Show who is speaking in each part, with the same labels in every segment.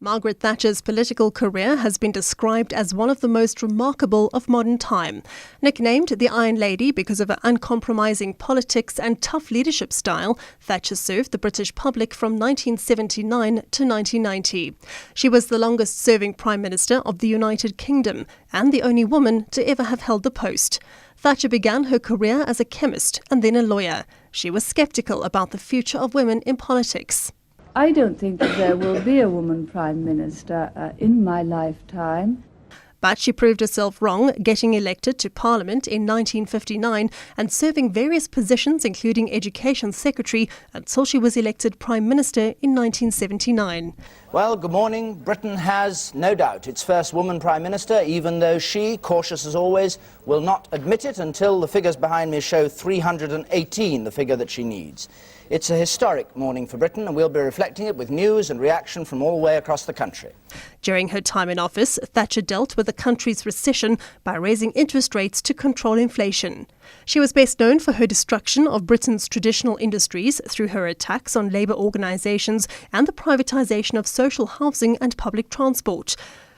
Speaker 1: Margaret Thatcher's political career has been described as one of the most remarkable of modern time. Nicknamed the Iron Lady because of her uncompromising politics and tough leadership style, Thatcher served the British public from 1979 to 1990. She was the longest-serving Prime Minister of the United Kingdom and the only woman to ever have held the post. Thatcher began her career as a chemist and then a lawyer. She was sceptical about the future of women in politics.
Speaker 2: I don't think that there will be a woman Prime Minister in my lifetime.
Speaker 1: But she proved herself wrong, getting elected to Parliament in 1959 and serving various positions including Education Secretary until she was elected Prime Minister in 1979.
Speaker 3: Well, good morning. Britain has, no doubt, its first woman Prime Minister, even though she, cautious as always, will not admit it until the figures behind me show 318, the figure that she needs. It's a historic morning for Britain, and we'll be reflecting it with news and reaction from all the way across the country.
Speaker 1: During her time in office, Thatcher dealt with the country's recession by raising interest rates to control inflation. She was best known for her destruction of Britain's traditional industries through her attacks on labour organisations and the privatisation of social housing and public transport.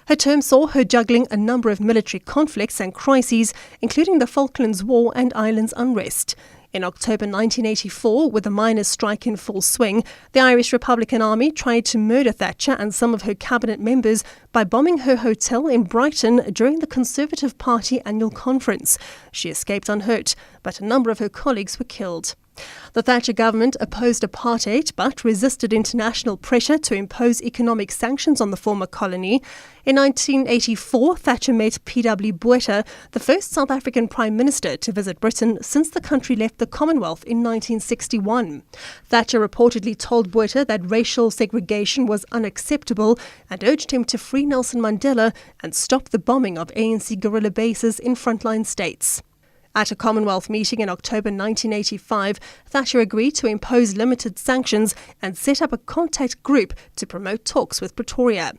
Speaker 1: Her term saw her juggling a number of military conflicts and crises, including the Falklands War and Ireland's unrest. In October 1984, with the miners' strike in full swing, the Irish Republican Army tried to murder Thatcher and some of her cabinet members by bombing her hotel in Brighton during the Conservative Party annual conference. She escaped unhurt, but a number of her colleagues were killed. The Thatcher government opposed apartheid but resisted international pressure to impose economic sanctions on the former colony. In 1984, Thatcher met P.W. Botha, the first South African Prime Minister to visit Britain since the country left the Commonwealth in 1961. Thatcher reportedly told Botha that racial segregation was unacceptable and urged him to free Nelson Mandela and stop the bombing of ANC guerrilla bases in frontline states. At a Commonwealth meeting in October 1985, Thatcher agreed to impose limited sanctions and set up a contact group to promote talks with Pretoria.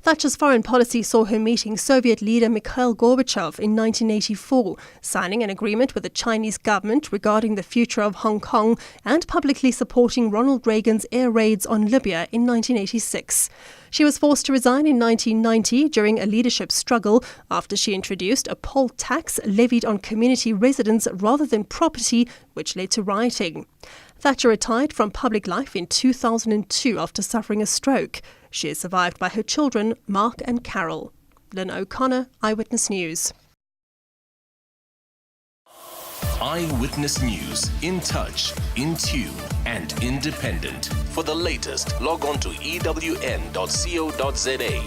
Speaker 1: Thatcher's foreign policy saw her meeting Soviet leader Mikhail Gorbachev in 1984, signing an agreement with the Chinese government regarding the future of Hong Kong and publicly supporting Ronald Reagan's air raids on Libya in 1986. She was forced to resign in 1990 during a leadership struggle after she introduced a poll tax levied on community residents rather than property, which led to rioting. Thatcher retired from public life in 2002 after suffering a stroke. She is survived by her children, Mark and Carol. Lynne O'Connor, Eyewitness News.
Speaker 4: Eyewitness News. In touch, in tune, and independent. For the latest, log on to ewn.co.za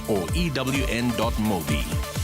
Speaker 4: or ewn.mobi.